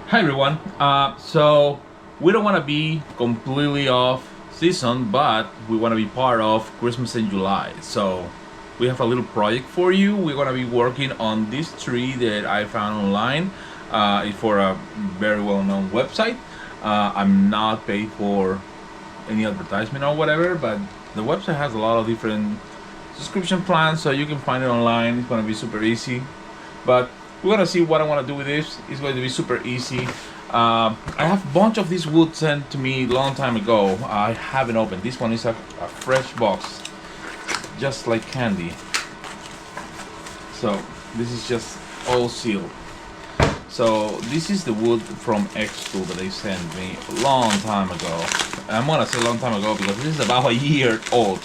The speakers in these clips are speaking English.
Hi everyone. So we don't want to be completely off season, but we want to be part of Christmas in July. So we have a little project for you. We're going to be working on this tree that I found online. It's for a very well-known website. I'm not paid for any advertisement or whatever, but the website has a lot of different subscription plans, so you can find it online. It's going to be super easy. But we're gonna see what I want to do with this. It's going to be super easy. I have a bunch of this wood sent to me a long time ago. I haven't opened. This one is a fresh box, just like candy. So this is just all sealed. So this is the wood from Xtool that they sent me a long time ago. I'm gonna say a long time ago because this is about a year old.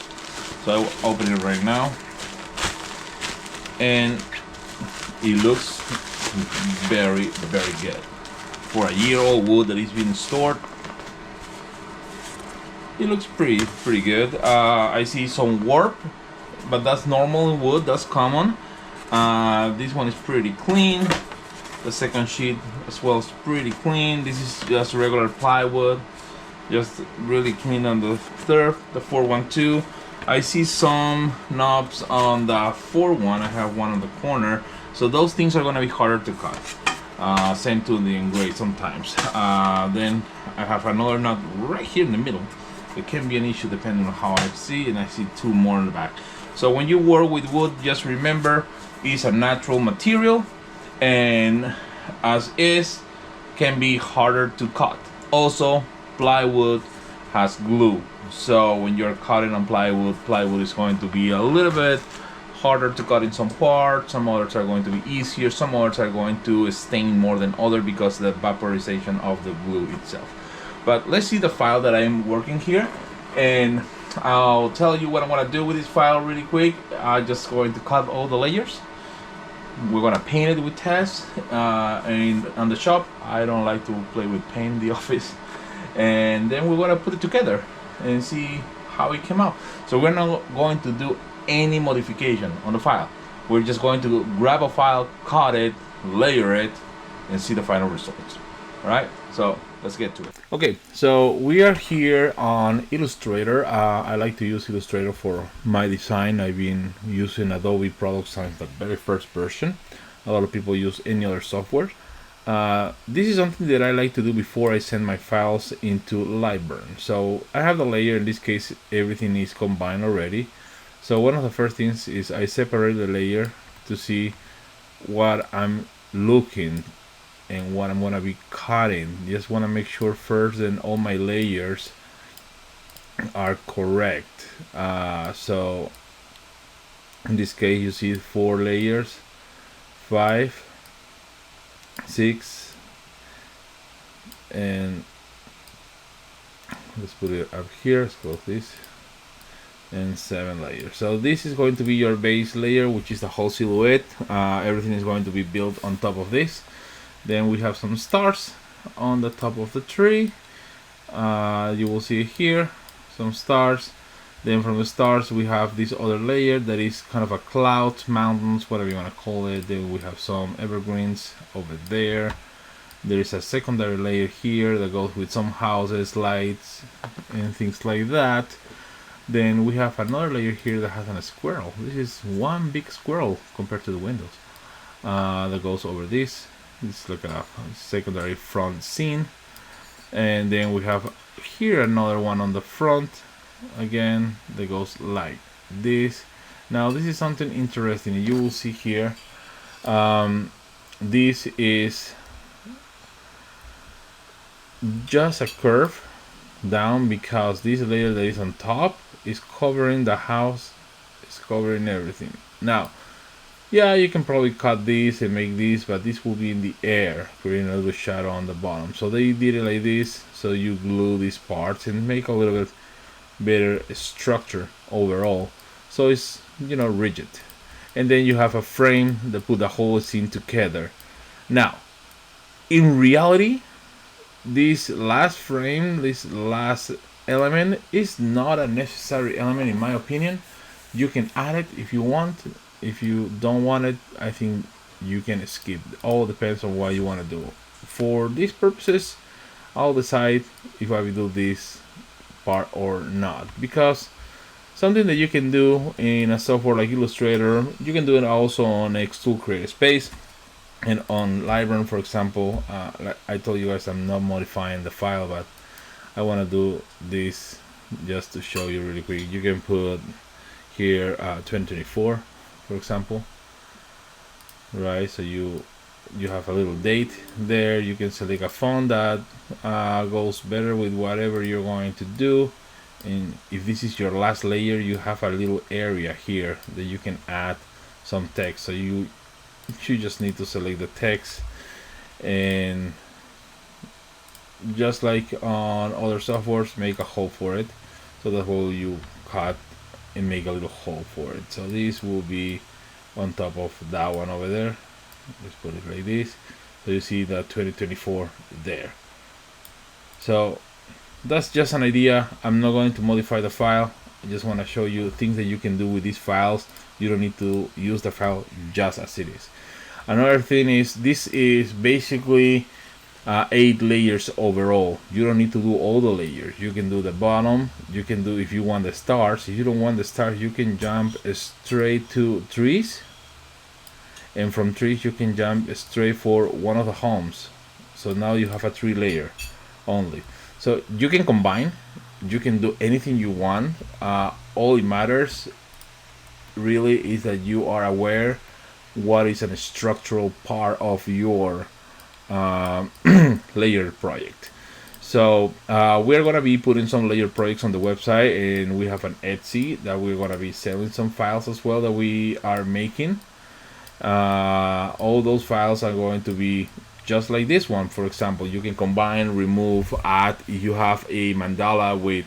So I'll open it right now. And it looks very good for a year-old wood that is being stored. It looks pretty good. I see some warp, but that's normal wood. That's common. This one is pretty clean. The second sheet as well is pretty clean. This is just regular plywood, just really clean on the third, the 412. I see some knobs on the 41. I have one on the corner. So those things are going to be harder to cut. Same to the engrave sometimes. Then I have another knot right here in the middle. It can be an issue depending on how I see, and I see two more in the back. So when you work with wood, just remember it's a natural material, and as is can be harder to cut. Also, plywood has glue. So when you're cutting on plywood, plywood is going to be a little bit harder to cut in some parts. Some others are going to be easier. Some others are going to stain more than other because of the vaporization of the glue itself. But let's see the file that I'm working here, and I'll tell you what I'm going to do with this file really quick. I'm just going to cut all the layers. We're going to paint it with test, and on the shop I don't like to play with paint in the office, and then we're going to put it together and see how it came out. So we're not going to do any modification on the file. We're just going to grab a file, cut it, layer it, and see the final results. All right, so let's get to it. Okay, so we are here on Illustrator. I like to use Illustrator for my design. I've been using Adobe products since the very first version. A lot of people use any other software. This is something that I like to do before I send my files into Lightburn. So I have the layer. In this case, everything is combined already. So one of the first things is I separate the layer to see what I'm looking and what I'm going to be cutting. Just want to make sure first that all my layers are correct. So in this case you see 4 layers, 5, 6, and let's put it up here. Let's close this. And 7 layers. So this is going to be your base layer, which is the whole silhouette. Everything is going to be built on top of this. Then we have some stars on the top of the tree. You will see here some stars. Then from the stars we have this other layer that is kind of a cloud, mountains, whatever you want to call it. Then we have some evergreens over there. There is a secondary layer here that goes with some houses, lights, and things like that. Then we have another layer here that has a squirrel. This is one big squirrel compared to the windows. That goes over this. It's like a secondary front scene. And then we have here another one on the front. Again, that goes like this. Now this is something interesting. You will see here. This is just a curve down because this layer that is on top is covering the house, is covering everything. Now, yeah, you can probably cut this and make this, but this will be in the air, creating a little shadow on the bottom. So they did it like this, so you glue these parts and make a little bit better structure overall. So it's, you know, rigid. And then you have a frame that put the whole scene together. Now, in reality, this last frame, this last element is not a necessary element in my opinion. You can add it if you want. If you don't want it, I think you can skip. It all depends on what you want to do. for these purposes, I'll decide if I will do this part or not, because something that you can do in a software like Illustrator, you can do it also on Xtool Create Space and on Lightburn, for example. Like I told you guys, I'm not modifying the file, but I want to do this just to show you really quick. You can put here 2024, for example, right? So you have a little date there. You can select a font that goes better with whatever you're going to do. And if this is your last layer, you have a little area here that you can add some text. So you just need to select the text, and just like on other softwares, make a hole for it. So that will you cut and make a little hole for it. So this will be on top of that one over there. Let's put it like this, so you see that 2024 there. So that's just an idea. I'm not going to modify the file. I just want to show you things that you can do with these files. You don't need to use the file just as it is. Another thing is, this is basically 8 layers overall. You don't need to do all the layers. You can do the bottom. You can do, if you want the stars. If you don't want the stars, you can jump straight to trees, and from trees you can jump straight for one of the homes. So now you have a 3 layer only. So you can combine, you can do anything you want. All it matters really is that you are aware what is a structural part of your layer project. So we're gonna be putting some layer projects on the website, and we have an Etsy that we're gonna be selling some files as well that we are making. All those files are going to be just like this one. For example, you can combine, remove, add. If you have a mandala with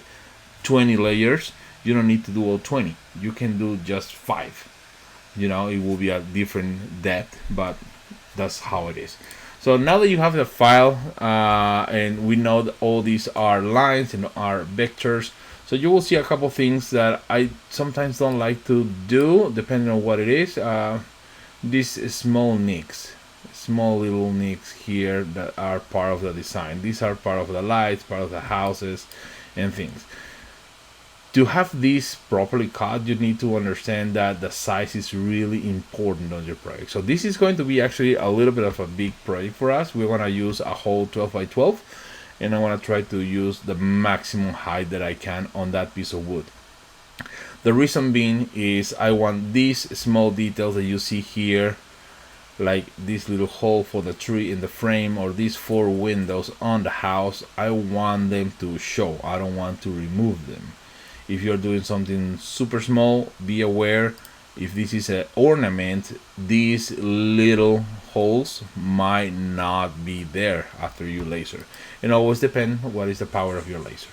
20 layers, you don't need to do all 20. You can do just 5. You know, it will be a different depth, but that's how it is. So now that you have the file, and we know that all these are lines and are vectors, so you will see a couple things that I sometimes don't like to do, depending on what it is. These small nicks, small little nicks here that are part of the design. These are part of the lights, part of the houses and things. To have this properly cut, you need to understand that the size is really important on your project. So this is going to be actually a little bit of a big project for us. We're going to use a whole 12 by 12, and I want to try to use the maximum height that I can on that piece of wood. The reason being is I want these small details that you see here, like this little hole for the tree in the frame, or these 4 windows on the house. I want them to show. I don't want to remove them. If you're doing something super small, be aware, if this is an ornament, these little holes might not be there after you laser. It always depends what is the power of your laser.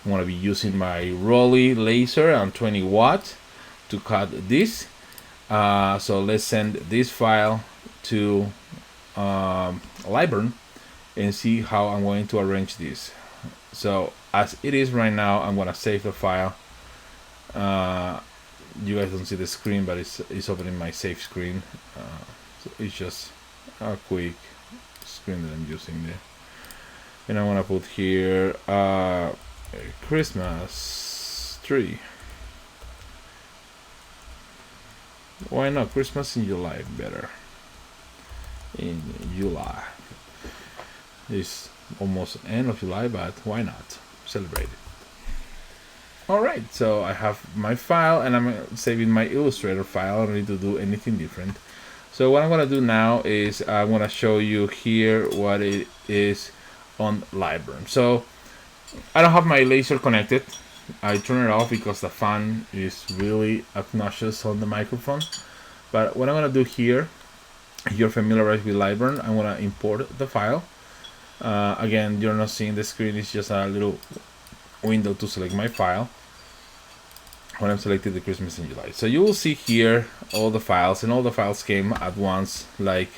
I'm going to be using my Roly Laser I'm 20 watt to cut this. So let's send this file to Lightburn and see how I'm going to arrange this. So as it is right now, I'm going to save the file. You guys don't see the screen, but it's opening my save screen. So it's just a quick screen that I'm using there. And I want to put here a Christmas tree. Why not? Christmas in July better. In July. It's almost end of July, but why not? Celebrate it. Alright, so I have my file, and I'm saving my Illustrator file. I don't need to do anything different. So what I'm going to do now is I'm going to show you here what it is on Lightburn. So I don't have my laser connected. I turn it off because the fan is really obnoxious on the microphone. But what I'm going to do here, if you're familiarized with Lightburn, I'm going to import the file. Again, you're not seeing the screen, it's just a little window to select my file when I'm selecting the Christmas in July. So you will see here all the files, and all the files came at once like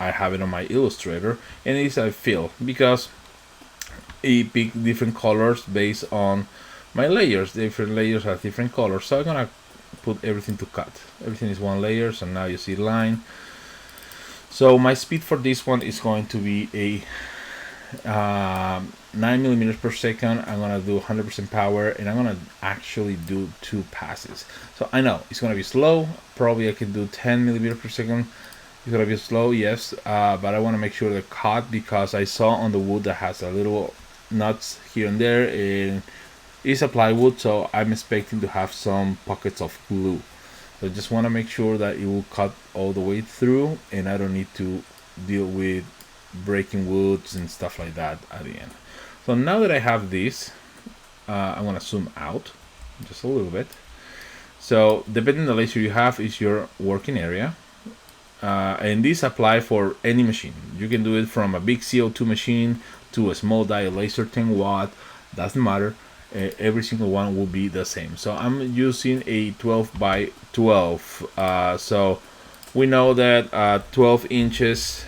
I have it on my Illustrator, and it's a fill because it picked different colors based on my layers. Different layers have different colors, so I'm gonna put everything to cut. Everything is one layer, so now you see line. So my speed for this one is going to be a 9 millimeters per second. I'm gonna do 100% power, and I'm gonna actually do 2 passes. So I know it's gonna be slow. Probably I can do 10 millimeters per second. It's gonna be slow, yes, but I want to make sure they're caught, because I saw on the wood that has a little nuts here and there, and it's a plywood, so I'm expecting to have some pockets of glue. So I just want to make sure that it will cut all the way through, and I don't need to deal with breaking woods and stuff like that at the end. So now that I have this, I'm gonna zoom out just a little bit. So depending on the laser you have is your working area. And these apply for any machine. You can do it from a big CO2 machine to a small diode laser, 10 watt, doesn't matter. Every single one will be the same. So I'm using a 12 by 12. So we know that 12 inches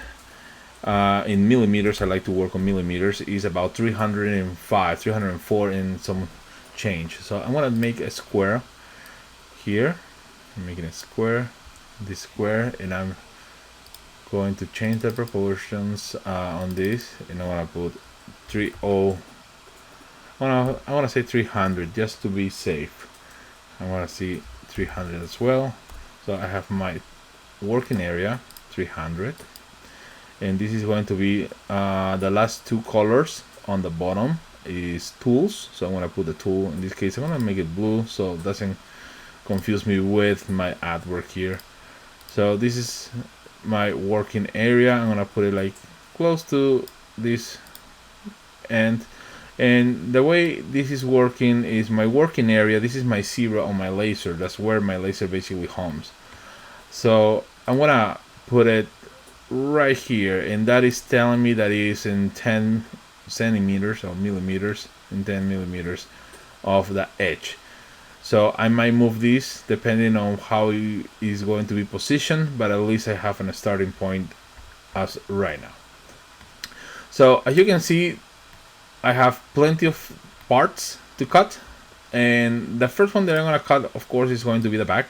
in millimeters, I like to work on millimeters, is about 305, 304 and some change. So I'm gonna make a square here. I'm making a square, this square, and I'm going to change the proportions on this, and I want to put 30. I want to say 300 just to be safe. I want to see 300 as well. So I have my working area 300, and this is going to be the last 2 colors on the bottom is tools. So I'm going to put the tool, in this case I'm going to make it blue so it doesn't confuse me with my artwork here. So this is my working area. I'm gonna put it like close to this end, and the way this is working is my working area. This is my 0 on my laser. That's where my laser basically homes. So I'm gonna put it right here, and that is telling me that it is in 10 centimeters or millimeters, in 10 millimeters of the edge. So I might move this depending on how it is going to be positioned, but at least I have a starting point as right now. So as you can see, I have plenty of parts to cut, and the first one that I'm going to cut, of course, is going to be the back.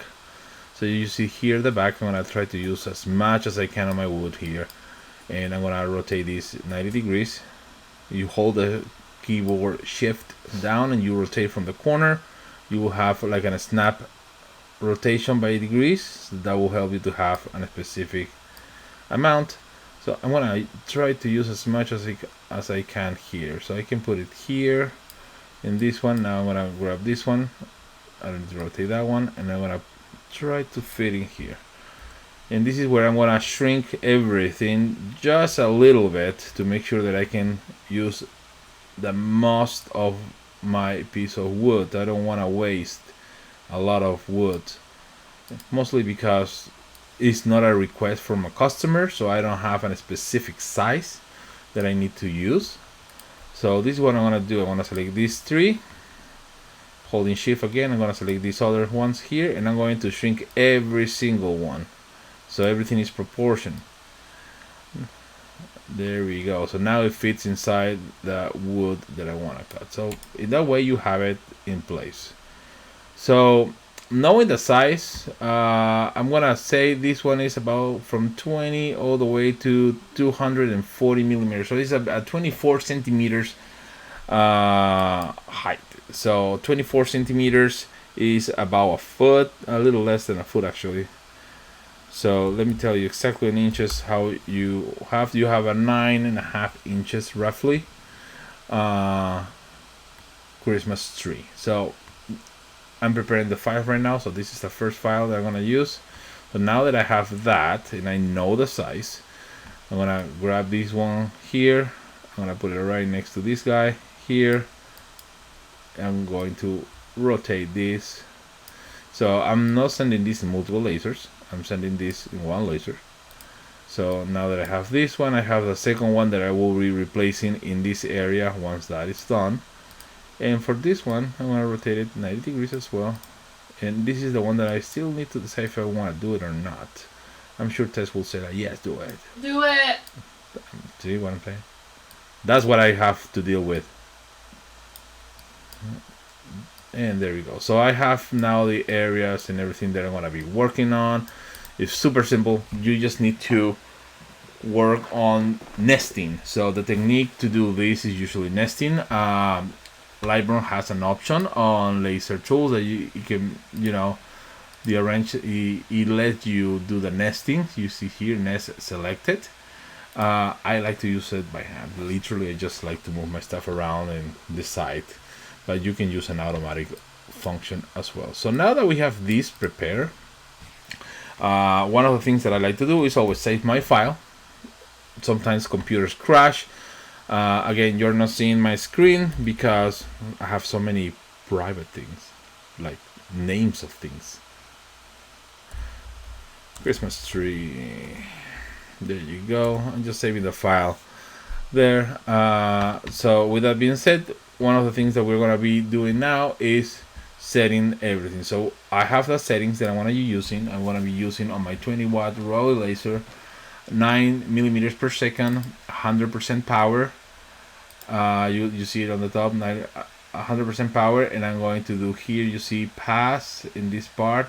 So you see here the back. I'm going to try to use as much as I can on my wood here, and I'm going to rotate this 90 degrees. You hold the keyboard shift down and you rotate from the corner. You will have like a snap rotation by degrees. So that will help you to have a specific amount. So I'm gonna try to use as much as I can here. So I can put it here in this one. Now I'm gonna grab this one. I need to rotate that one, and I'm gonna try to fit in here. And this is where I'm gonna shrink everything just a little bit to make sure that I can use the most of my piece of wood. I don't want to waste a lot of wood, mostly because it's not a request from a customer, so I don't have a specific size that I need to use. So this is what I'm going to do. I want to select these 3, holding shift again. I'm going to select these other ones here, and I'm going to shrink every single one so everything is proportioned. There we go. So now it fits inside the wood that I want to cut. So in that way you have it in place. So knowing the size, I'm gonna say this one is about from 20 all the way to 240 millimeters. So it's a 24 centimeters height. So 24 centimeters is about a foot, a little less than a foot actually. So let me tell you exactly in inches how you have. You have a 9.5 inches roughly Christmas tree. So I'm preparing the file right now. So this is the first file that I'm gonna use. So now that I have that and I know the size, I'm gonna grab this one here. I'm gonna put it right next to this guy here. I'm going to rotate this. So I'm not sending this in multiple lasers. I'm sending this in one laser. So now that I have this one, I have the second one that I will be replacing in this area once that is done. And for this one, I'm going to rotate it 90 degrees as well. And this is the one that I still need to decide if I want to do it or not. I'm sure Tess will say that, yes, do it. Do it! See what I'm saying? That's what I have to deal with. And there we go. So I have now the areas and everything that I'm going to be working on. It's super simple. You just need to work on nesting. So the technique to do this is usually nesting. Lightburn has an option on laser tools that you can, the arrange, it lets you do the nesting. You see here, nest selected. I like to use it by hand. Literally, I just like to move my stuff around and decide. But you can use an automatic function as well. So now that we have this prepared, one of the things that I like to do is always save my file. Sometimes computers crash. Again, you're not seeing my screen because I have so many private things, like names of things. Christmas tree. There you go. I'm just saving the file there. So with that being said, one of the things that we're going to be doing now is setting everything. So I have the settings that I want to be using. I'm going to be using on my 20-watt Roly Laser, 9 millimeters per second, 100% power. You see it on the top, 100% power, and I'm going to do here, you see pass in this part,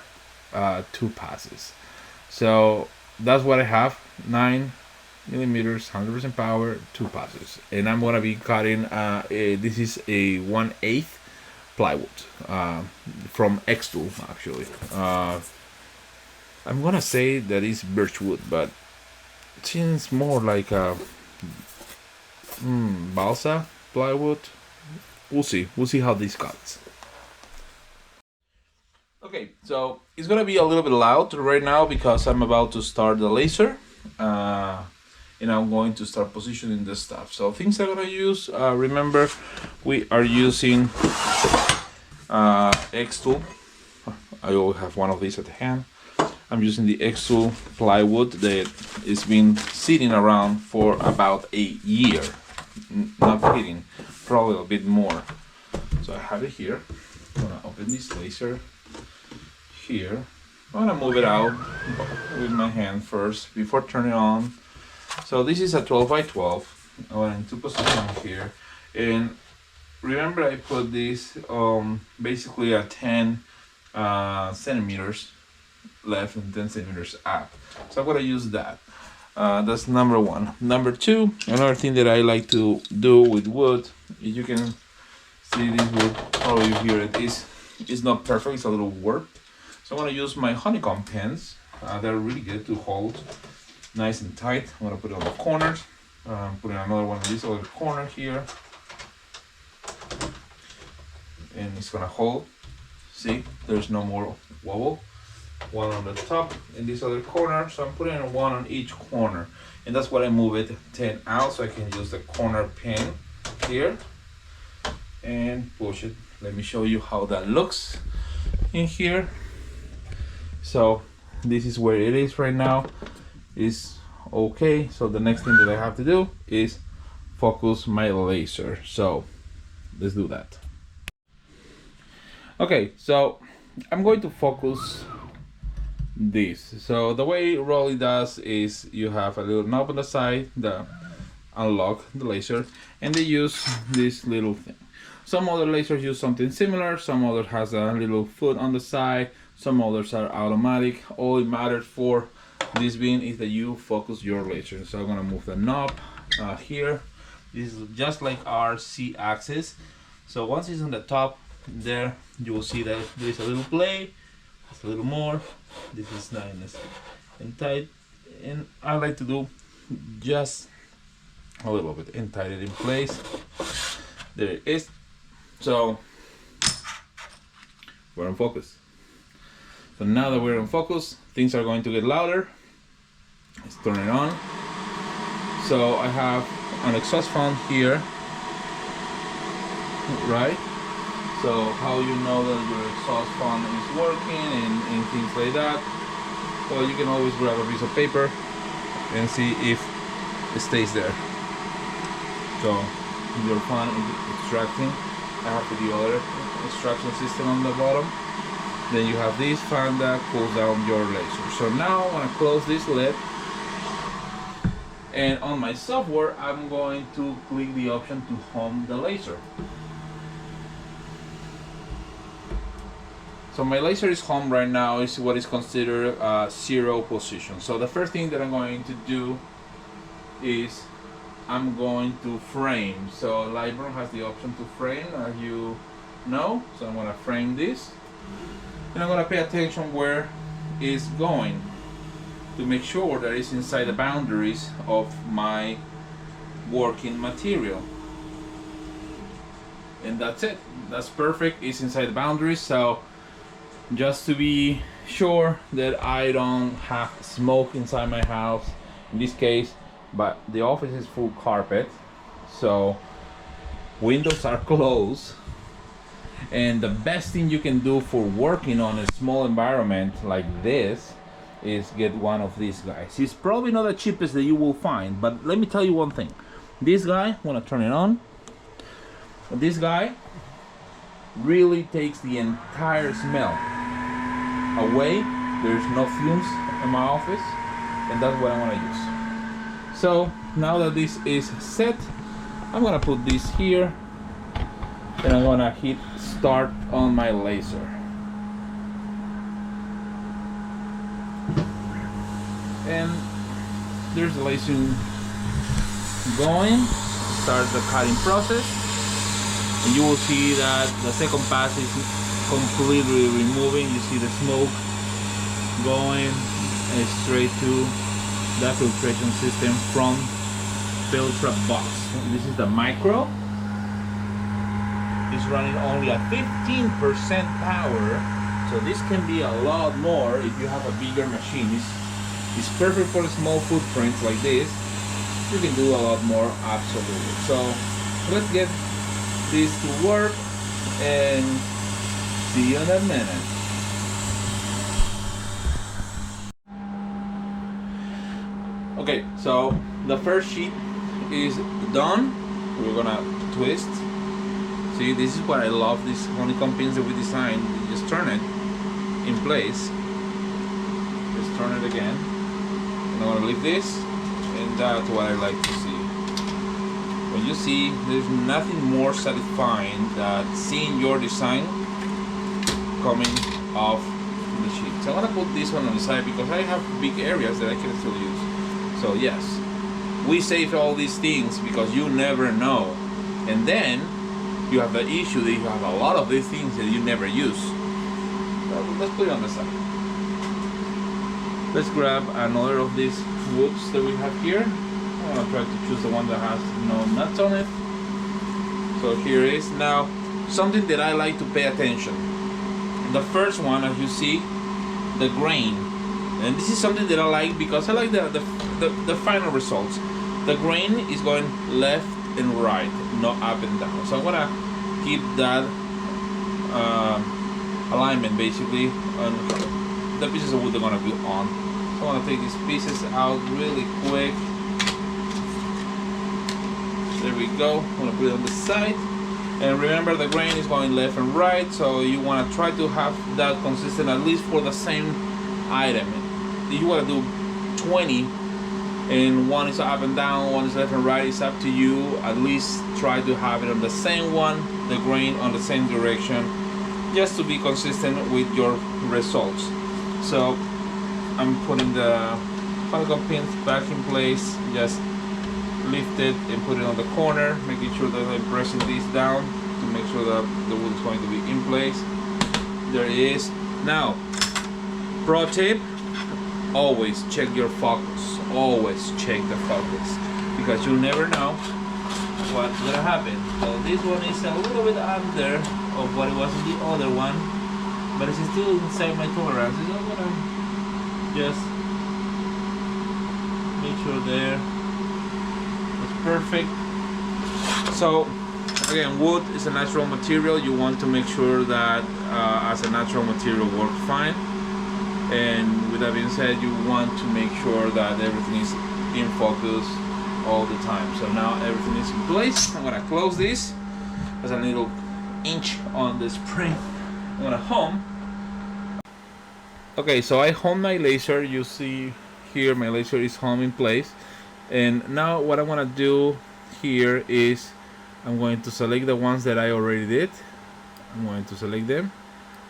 2 passes. So that's what I have, 9 millimeters, 100% power, 2 passes. And I'm going to be cutting, this is a 1/8 plywood from Xtool, actually. I'm going to say that it's birchwood, but it seems more like a Balsa plywood. We'll see how this cuts. Okay, so it's gonna be a little bit loud right now because I'm about to start the laser, and I'm going to start positioning this stuff. So things I'm gonna use, remember we are using Xtool. I always have one of these at hand. I'm using the Xtool plywood that is been sitting around for about a year. Not kidding, probably a bit more. So I have it here. I'm gonna open this laser here. I'm gonna move it out with my hand first before turning on. So this is a 12 by 12. I went into position here, and remember I put this basically at 10 centimeters left and 10 centimeters up. So I'm gonna use that. That's number one. Number two, another thing that I like to do with wood, you can see this wood, probably you hear it, is not perfect, it's a little warped. So I'm gonna use my honeycomb pins. They're really good to hold nice and tight. I'm gonna put it on the corners. Putting another one in this other corner here. And it's gonna hold. See, there's no more wobble. One on the top in this other corner, so I'm putting one on each corner, and that's what I move it 10 out, so I can use the corner pin here and push it. Let me show you how that looks in here. So this is where it is right now. It's okay. So the next thing that I have to do is focus my laser. So let's do that. Okay, so I'm going to focus this. So the way Roly does is you have a little knob on the side that unlock the laser, and they use this little thing. Some other lasers use something similar, some others has a little foot on the side, some others are automatic. All it matters for this being is that you focus your laser. So I'm gonna move the knob here. This is just like our C axis. So once it's on the top there, you will see that there is a little play, a little more. This is nice and tight, and I like to do just a little bit and tight it in place. There it is. So we're in focus. So now that we're in focus, things are going to get louder. Let's turn it on. So I have an exhaust fan here, right? So how you know that your exhaust fan is working and things like that? Well, you can always grab a piece of paper and see if it stays there. So your fan is extracting. I have the other extraction system on the bottom. Then you have this fan that cools down your laser. So now I'm going to close this lid. And on my software, I'm going to click the option to home the laser. So my laser is home right now. Is what is considered 0 position. So the first thing that I'm going to do is I'm going to frame. So Lightburn has the option to frame, as you know. So I'm going to frame this, and I'm going to pay attention where it's going to make sure that it's inside the boundaries of my working material. And that's it. That's perfect. It's inside the boundaries. So just to be sure that I don't have smoke inside my house in this case, but the office is full carpet, so windows are closed, and the best thing you can do for working on a small environment like this is get one of these guys. It's probably not the cheapest that you will find, but let me tell you one thing. This guy, I'm gonna turn it on. This guy really takes the entire smell away. There's no fumes in my office, and that's what I want to use. So now that this is set, I'm gonna put this here, and I'm gonna hit start on my laser. And there's the laser going. Start the cutting process, and you will see that the second pass is completely removing. You see the smoke going straight to the filtration system from filter box. This is the micro. It's running only at 15% power, so this can be a lot more if you have a bigger machine. It's perfect for small footprints like this. You can do a lot more, absolutely. So let's get this to work and see you in a minute. Okay, so the first sheet is done. We're gonna twist. See, this is what I love, these honeycomb pins that we designed. You just turn it in place. Just turn it again. And I'm gonna leave this, and that's what I like to see. When you see, there's nothing more satisfying than seeing your design coming off the sheet. So I'm gonna put this one on the side because I have big areas that I can still use. So yes, we save all these things because you never know. And then you have the issue that you have a lot of these things that you never use. So let's put it on the side. Let's grab another of these woods that we have here. I'm gonna try to choose the one that has no nuts on it. So here is now something that I like to pay attention. The first one, as you see, the grain, and this is something that I like because I like the final results. The grain is going left and right, not up and down. So I'm gonna keep that alignment basically on the pieces of wood they're gonna be on. So I'm gonna take these pieces out really quick. There we go. I'm gonna put it on the side. And remember, the grain is going left and right, so you want to try to have that consistent at least for the same item. If you want to do 20 and one is up and down, one is left and right, it's up to you. At least try to have it on the same one, the grain on the same direction, just to be consistent with your results. So I'm putting the honeycomb pins back in place, just lift it and put it on the corner, making sure that I'm pressing these down to make sure that the wood is going to be in place. There it is. Now, pro tip, always check your focus. Always check the focus, because you never know what's gonna happen. So this one is a little bit under of what it was in the other one, but it's still inside my tolerance. So I'm gonna just make sure there. Perfect. So again, wood is a natural material. You want to make sure that as a natural material works fine, and with that being said, you want to make sure that everything is in focus all the time. So now everything is in place. I'm gonna close this. There's a little inch on the spring. I'm gonna home. Okay, so I home my laser. You see here my laser is home in place. And now what I want to do here is I'm going to select the ones that I already did. I'm going to select them,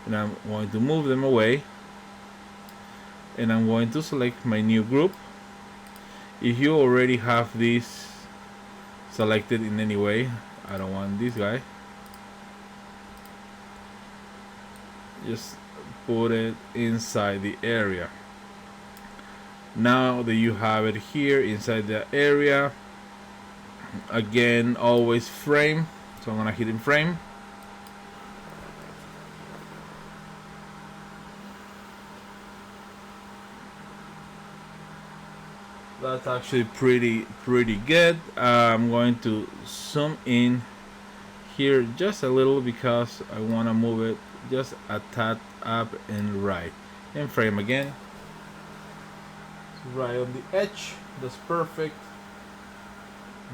and I'm going to move them away, and I'm going to select my new group, If you already have this selected in any way, I don't want this guy, just put it inside the area. Now that you have it here inside the area, again, always frame. So I'm gonna hit in frame. That's actually pretty good. I'm going to zoom in here just a little because I want to move it just a tad up and right, and frame again. It's right on the edge. That's perfect.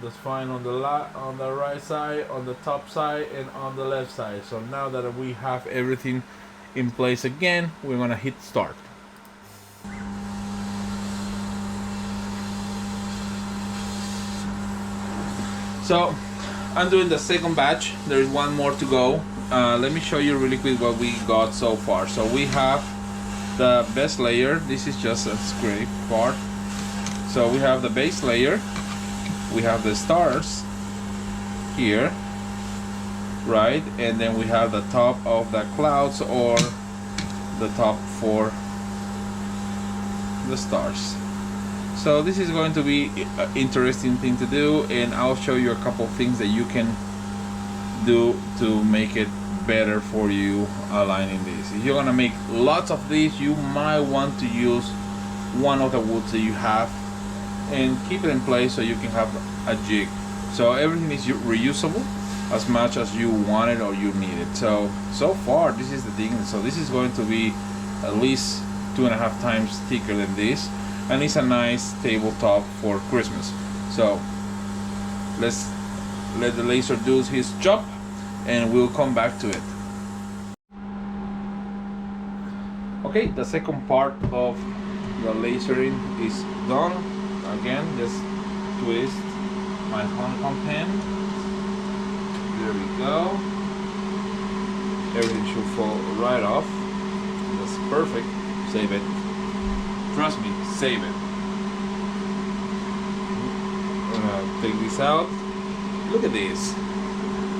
That's fine on the right side, on the top side, and on the left side. So now that we have everything in place again, we're gonna hit start. So I'm doing the second batch. There is one more to go. Let me show you really quick what we got so far. So we have the base layer. This is just a scrape part. So we have the base layer. We have the stars here, right? And then we have the top of the clouds, or the top for the stars. So this is going to be an interesting thing to do, and I'll show you a couple of things that you can do to make it better for you aligning this. If you're gonna make lots of these, you might want to use one of the woods that you have and keep it in place so you can have a jig. So everything is reusable as much as you want it or you need it. So far this is the thing. So this is going to be at least 2.5 times thicker than this, and it's a nice tabletop for Christmas. So let's let the laser do his job and we'll come back to it. Okay, the second part of the lasering is done. Again, just twist my honeycomb pen. There we go. Everything should fall right off. That's perfect. Save it. Trust me, save it. I'm gonna take this out. Look at this.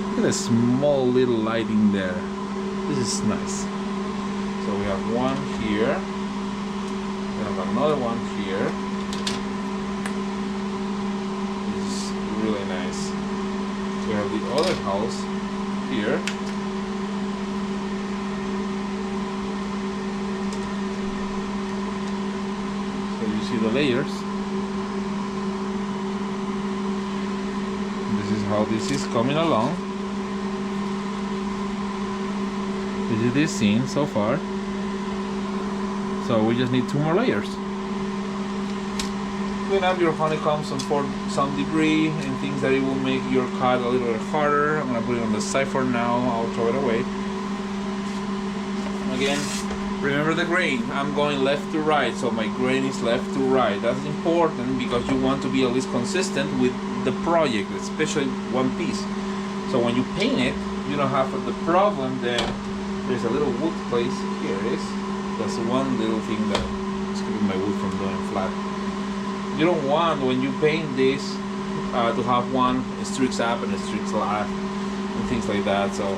Look at the small little lighting there. This is nice. So we have one here. We have another one here. Really nice. We have the other house here. So you see the layers. This is how this is coming along. This is this scene so far. So we just need 2 more layers. Clean up your honeycombs and for some debris and things that it will make your cut a little bit harder. I'm gonna put it on the side for now. I'll throw it away. Again, remember the grain. I'm going left to right, so my grain is left to right. That's important because you want to be at least consistent with the project, especially one piece. So when you paint it, you don't have the problem that there's a little wood place. Here it is. That's one little thing that is keeping my wood from going flat. You don't want, when you paint this, to have one streaks up and streaks left and things like that. So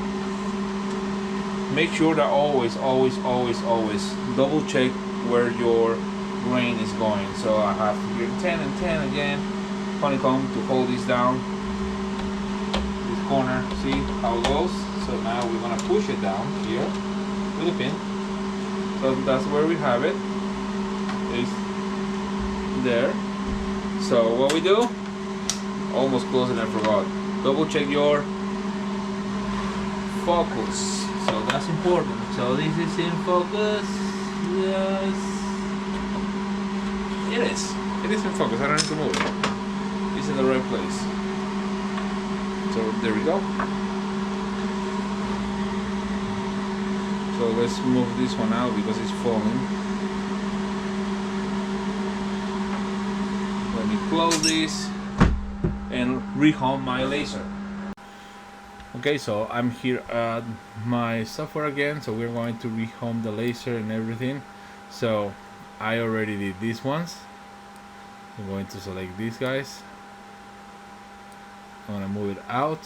make sure that always double check where your grain is going. So I have here 10 and 10 again, honeycomb to hold this down, this corner. See how it goes? So now we're gonna push it down here with a pin. So that's where we have it. It's there. So what we do, almost close and I forgot, double check your focus. So that's important. So this is in focus. Yes, it is in focus. I don't need to move it. It's in the right place. So there we go. So let's move this one out because it's falling. Let me close this and rehome my laser. Okay, so I'm here at my software again, so we're going to rehome the laser and everything. So I already did these ones. I'm going to select these guys. I'm gonna move it out,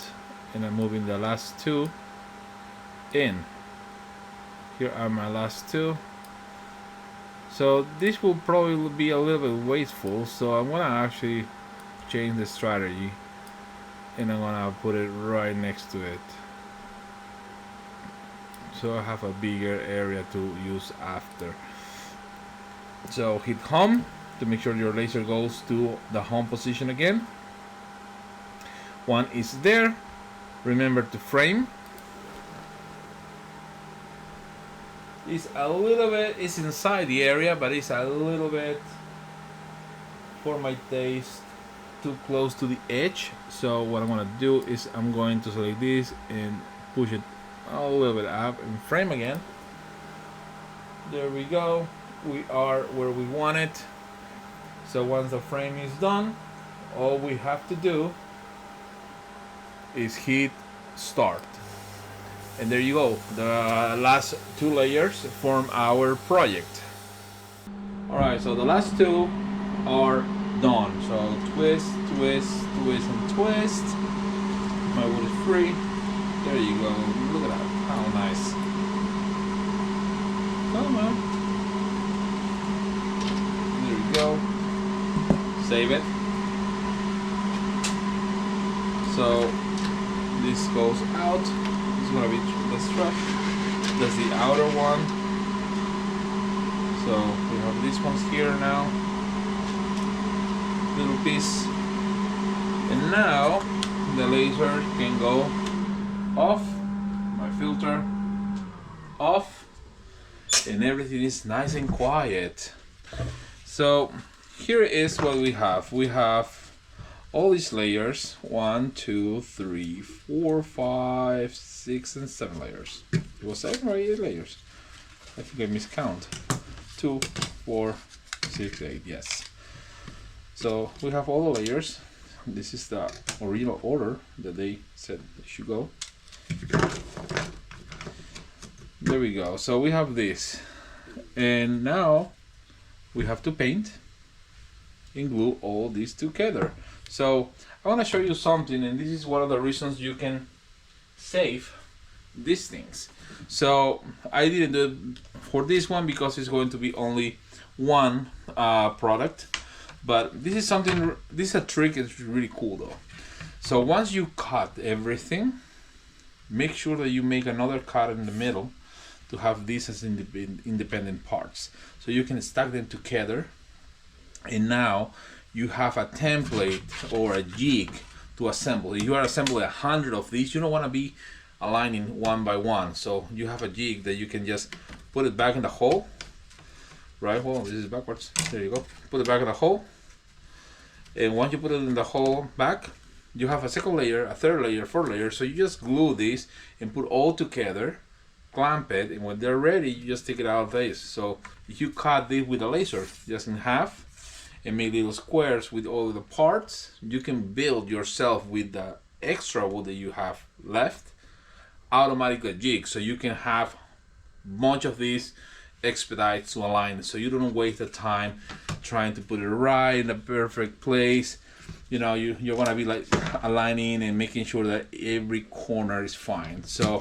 and I'm moving the last two in. Here are my last two. So this will probably be a little bit wasteful, so I'm gonna actually change the strategy, and I'm gonna put it right next to it, so I have a bigger area to use after. So hit home to make sure your laser goes to the home position again. One is there. Remember to frame. It's a little bit, it's inside the area, but it's a little bit, for my taste, too close to the edge. So what I'm gonna do is I'm going to select this and push it a little bit up and frame again. There we go. We are where we want it. So once the frame is done, all we have to do is hit start. And there you go. The last two layers form our project. Alright, so the last two are done. So twist, twist, twist, and twist. My wood is free. There you go. Look at that. How nice. Come on. There you go. Save it. So this goes out. This is gonna be the strap. That's the outer one. So we have these ones here now. Little piece. And now the laser can go off. My filter off. And everything is nice and quiet. So here is what we have. We have all these layers. 1, 2, 3, 4, 5, 6, and 7 layers. It was 7 or 8 layers. I think I miscount. 2, 4, 6, 8. Yes. So we have all the layers. This is the original order that they said it should go. There we go. So we have this, and now we have to paint and glue all these together. So I want to show you something, and this is one of the reasons you can save these things. So I didn't do it for this one because it's going to be only one product, but this is something, this is a trick. It's really cool though. So once you cut everything, make sure that you make another cut in the middle to have these as independent parts, so you can stack them together, and now you have a template or a jig to assemble. If you are assembling 100 of these, you don't want to be aligning one by one, so you have a jig that you can just put it back in the hole, right? Well, this is backwards. There you go. Put it back in the hole, and once you put it in the hole back, you have a second layer, a third layer, fourth layer. So you just glue this and put all together, clamp it, and when they're ready, you just take it out of this. So if you cut this with a laser just in half and make little squares with all of the parts, you can build yourself with the extra wood that you have left automatically jig, so you can have a bunch of these expedites to align, so you don't waste the time trying to put it right in the perfect place. You know, you're gonna be like aligning and making sure that every corner is fine. So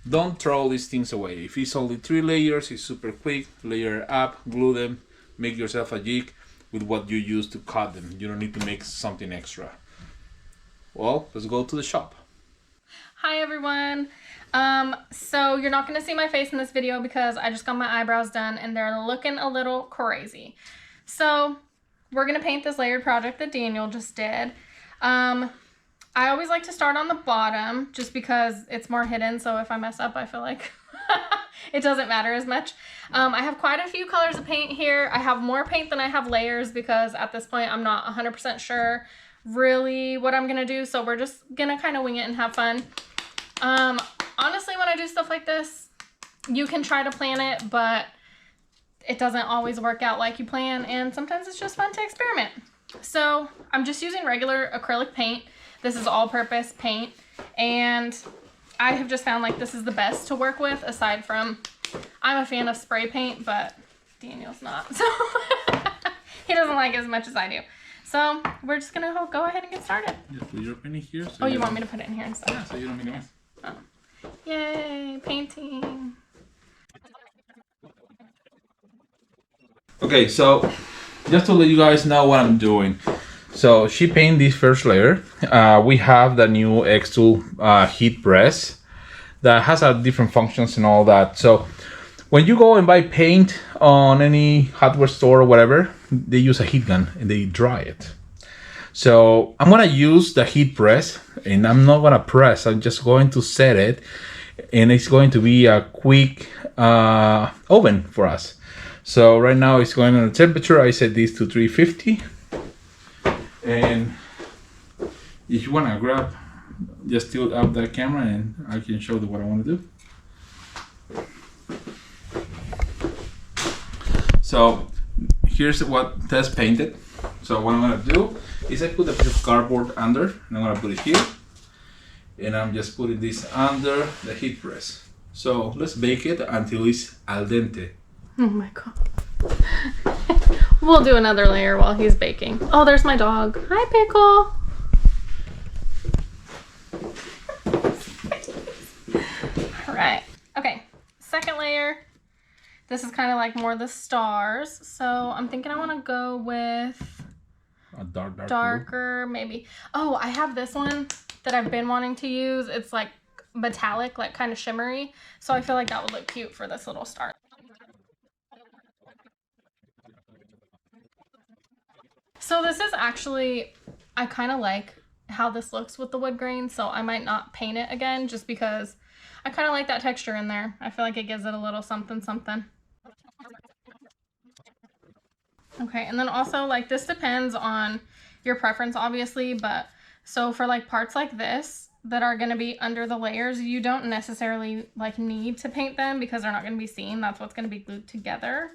don't throw these things away. If it's only 3 layers, it's super quick. Layer up, glue them, make yourself a jig with what you use to cut them. You don't need to make something extra. Well, let's go to the shop. Hi everyone. So you're not going to see my face in this video because I just got my eyebrows done and they're looking a little crazy. So we're going to paint this layered project that Daniel just did. I always like to start on the bottom just because it's more hidden, so if I mess up, I feel like it doesn't matter as much. I have quite a few colors of paint here. I have more paint than I have layers because at this point I'm not 100% sure really what I'm gonna do, so we're just gonna kind of wing it and have fun. Honestly, when I do stuff like this, you can try to plan it, but it doesn't always work out like you plan, and sometimes it's just fun to experiment. So I'm just using regular acrylic paint. This is all-purpose paint, and I have just found like this is the best to work with, aside from, I'm a fan of spray paint, but Daniel's not, so he doesn't like it as much as I do. So we're just gonna go ahead and get started. Just put your penny here. So Oh, you want me to put it in here instead? Yeah, so you don't make a mess. Oh. Yay, painting. Okay, so just to let you guys know what I'm doing. So she painted this first layer. We have the new Xtool heat press that has different functions and all that. So when you go and buy paint on any hardware store or whatever, they use a heat gun and they dry it. So I'm gonna use the heat press, and I'm not gonna press, I'm just going to set it, and it's going to be a quick oven for us. So right now it's going on the temperature. I set this to 350, and if you wanna grab, just tilt up that camera and I can show you what I want to do. So here's what Tess painted. So what I'm gonna do is I put a piece of cardboard under, and I'm gonna put it here, and I'm just putting this under the heat press. So let's bake it until it's al dente. Oh my god. We'll do another layer while he's baking. Oh, there's my dog. Hi, Pickle. All right. Okay. Second layer. This is kind of like more the stars. So I'm thinking I want to go with A darker, maybe. Oh, I have this one that I've been wanting to use. It's like metallic, like kind of shimmery. So I feel like that would look cute for this little star. So this is actually, I kind of like how this looks with the wood grain, so I might not paint it again just because I kind of like that texture in there. I feel like it gives it a little something something. Okay, and then also like this depends on your preference obviously, but so for like parts like this that are going to be under the layers, you don't necessarily like need to paint them because they're not going to be seen. That's what's going to be glued together.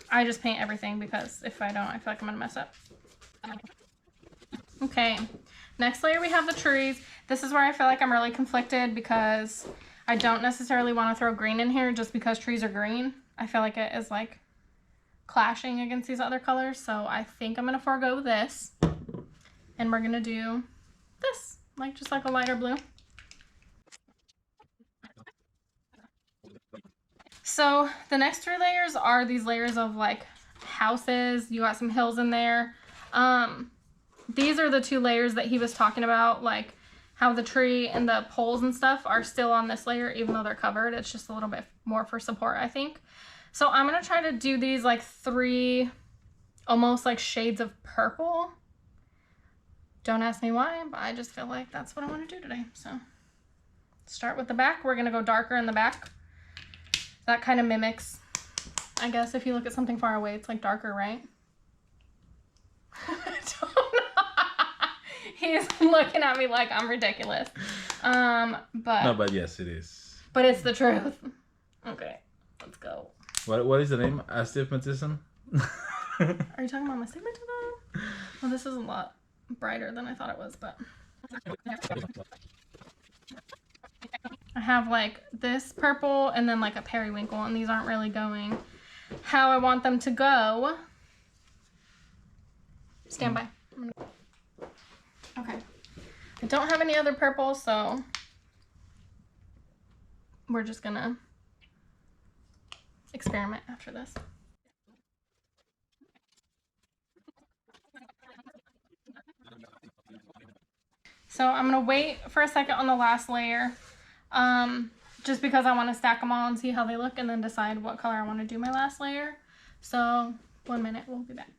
I just paint everything because if I don't, I feel like I'm gonna mess up. Okay, next layer we have the trees. This is where I feel like I'm really conflicted because I don't necessarily want to throw green in here just because trees are green. I feel like it is like clashing against these other colors, so I think I'm gonna forego this and we're gonna do this, like just like a lighter blue. So the next three layers are these layers of like houses. You got some hills in there. These are the two layers that he was talking about, like how the tree and the poles and stuff are still on this layer even though they're covered. It's just a little bit more for support, I think. So I'm gonna try to do these like three almost like shades of purple. Don't ask me why, but I just feel like that's what I want to do today. So start with the back. We're gonna go darker in the back. That kind of mimics, I guess, if you look at something far away, it's like darker, right? I don't know. He's looking at me like I'm ridiculous. But yes, it is. But it's the truth. Okay, let's go. What is the name? Astigmatism? Are you talking about my astigmatism? Well, this is a lot brighter than I thought it was, but I have like this purple and then like a periwinkle, and these aren't really going how I want them to go. Stand by. Okay. I don't have any other purple, so we're just gonna experiment after this. So I'm gonna wait for a second on the last layer. Just because I want to stack them all and see how they look and then decide what color I want to do my last layer. So 1 minute, we'll be back.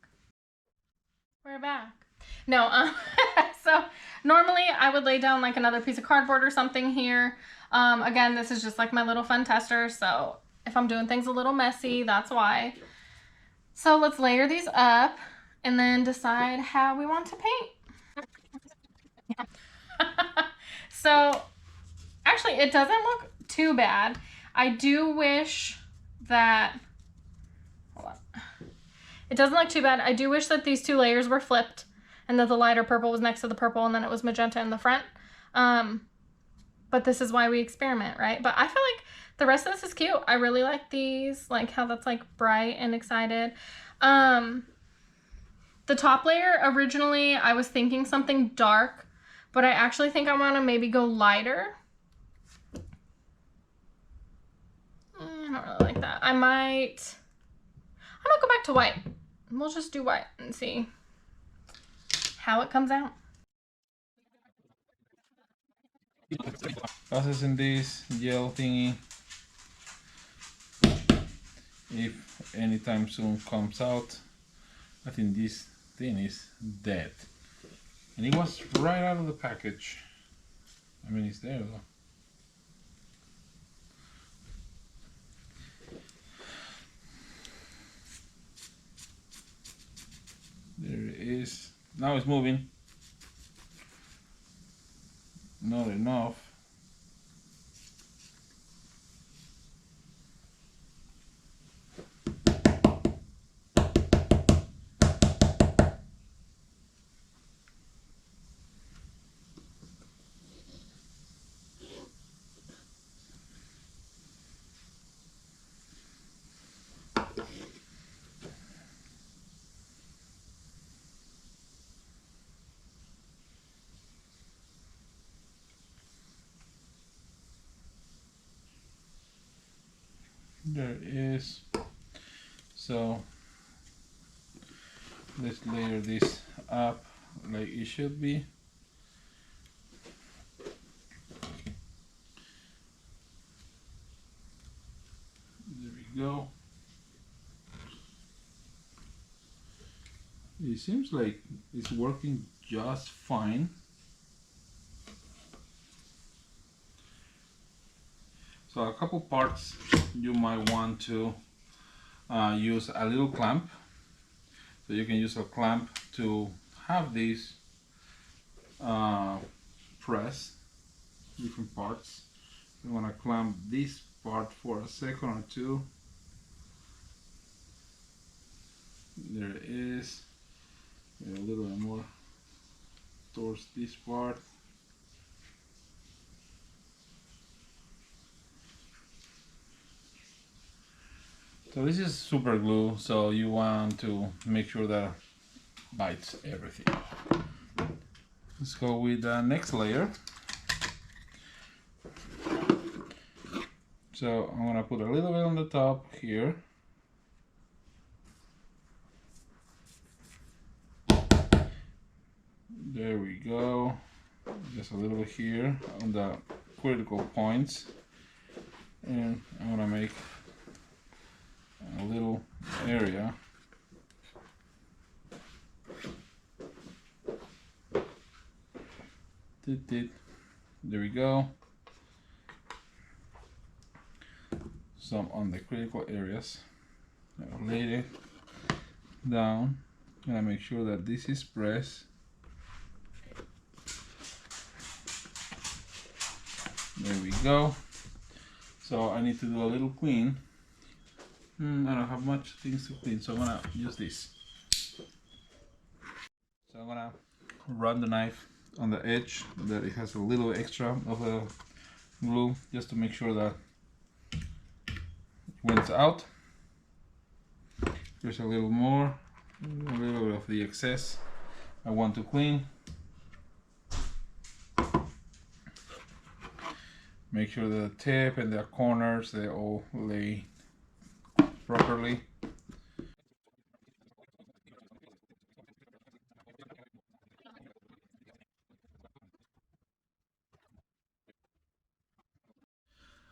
We're back. No, so normally I would lay down like another piece of cardboard or something here. Again, this is just like my little fun tester. So if I'm doing things a little messy, that's why. So let's layer these up and then decide how we want to paint. So actually, it doesn't look too bad. I do wish that, hold on. It doesn't look too bad. I do wish that these two layers were flipped and that the lighter purple was next to the purple and then it was magenta in the front. But this is why we experiment, right? But I feel like the rest of this is cute. I really like these, like how that's like bright and excited. The top layer, originally I was thinking something dark, but I actually think I want to maybe go lighter. I don't really like that. I'm gonna go back to white. We'll just do white and see how it comes out. Processing this gel thingy. If anytime soon comes out, I think this thing is dead. And it was right out of the package. I mean, it's there though. There it is. Now it's moving. Not enough. There it is. So let's layer this up like it should be. There we go. It seems like it's working just fine. So a couple parts you might want to use a little clamp. So you can use a clamp to have these press different parts. You want to clamp this part for a second or two. There it is. A little bit more towards this part. So this is super glue, so you want to make sure that bites everything. Let's go with the next layer. So I'm gonna put a little bit on the top here. There we go. Just a little bit here on the critical points. And I'm gonna make a little area. There we go. Some on the critical areas. I'll lay it down. And I make sure that this is pressed. There we go. So I need to do a little clean. I don't have much things to clean, so I'm gonna use this. So I'm gonna run the knife on the edge that it has a little extra of the glue, just to make sure that when it's out, there's a little more, a little bit of the excess I want to clean. Make sure the tip and the corners, they all lay properly.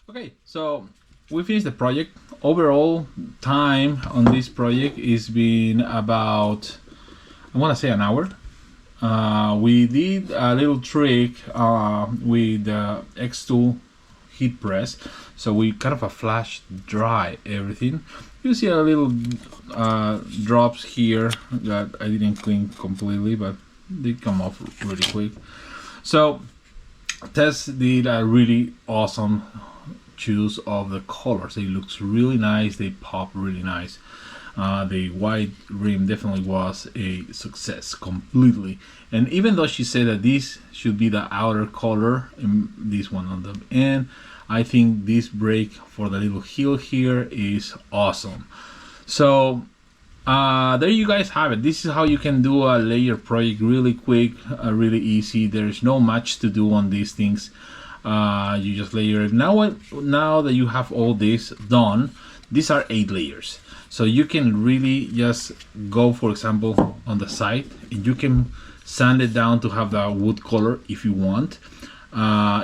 Okay, so we finished the project. Overall time on this project is been about, I want to say, an hour. We did a little trick with the Xtool heat press, so we kind of flash dry everything. You see a little drops here that I didn't clean completely, but they come off really quick. So Tess did a really awesome choose of the colors. It looks really nice, they pop really nice. The white rim definitely was a success completely, and even though she said that this should be the outer color and this one on the end, I think this break for the little heel here is awesome. So there you guys have it. This is how you can do a layer project really quick, really easy. There's no much to do on these things. You just layer it. Now that you have all this done, these are 8 layers. So you can really just go, for example, on the side, and you can sand it down to have the wood color if you want.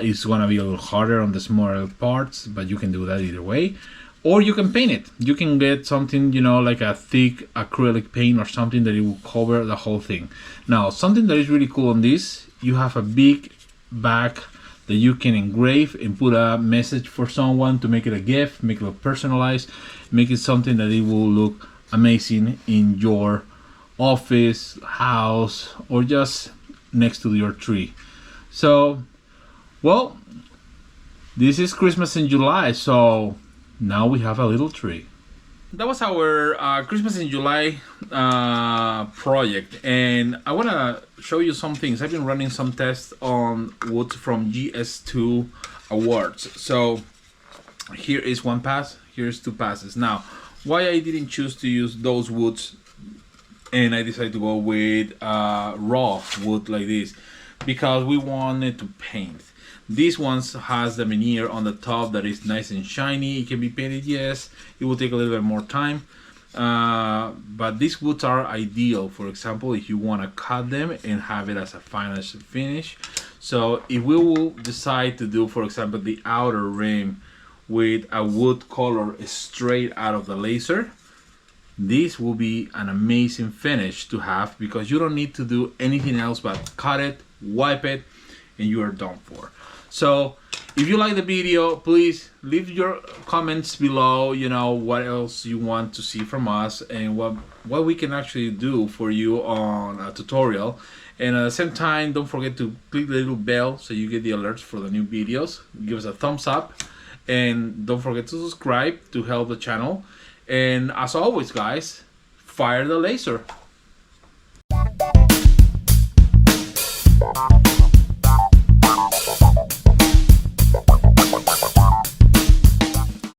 It's gonna be a little harder on the smaller parts, but you can do that either way. Or you can paint it. You can get something, you know, like a thick acrylic paint or something that it will cover the whole thing. Now, something that is really cool on this, you have a big back that you can engrave and put a message for someone to make it a gift, make it look personalized, make it something that it will look amazing in your office, house, or just next to your tree. So, well, this is Christmas in July, so now we have a little tree. That was our Christmas in July project, and I want to show you some things. I've been running some tests on wood from GS2 Awards. So here is one pass, here's 2 passes. Now, why I didn't choose to use those woods and I decided to go with raw wood like this, because we wanted to paint. This one has the veneer on the top that is nice and shiny. It can be painted, yes. It will take a little bit more time. But these woods are ideal, for example, if you want to cut them and have it as a final finish. So if we will decide to do, for example, the outer rim with a wood color straight out of the laser, this will be an amazing finish to have, because you don't need to do anything else but cut it, wipe it, and you are done for. So if you like the video, please leave your comments below, you know, what else you want to see from us and what we can actually do for you on a tutorial. And at the same time, don't forget to click the little bell so you get the alerts for the new videos. Give us a thumbs up, and don't forget to subscribe to help the channel. And as always, guys, fire the laser.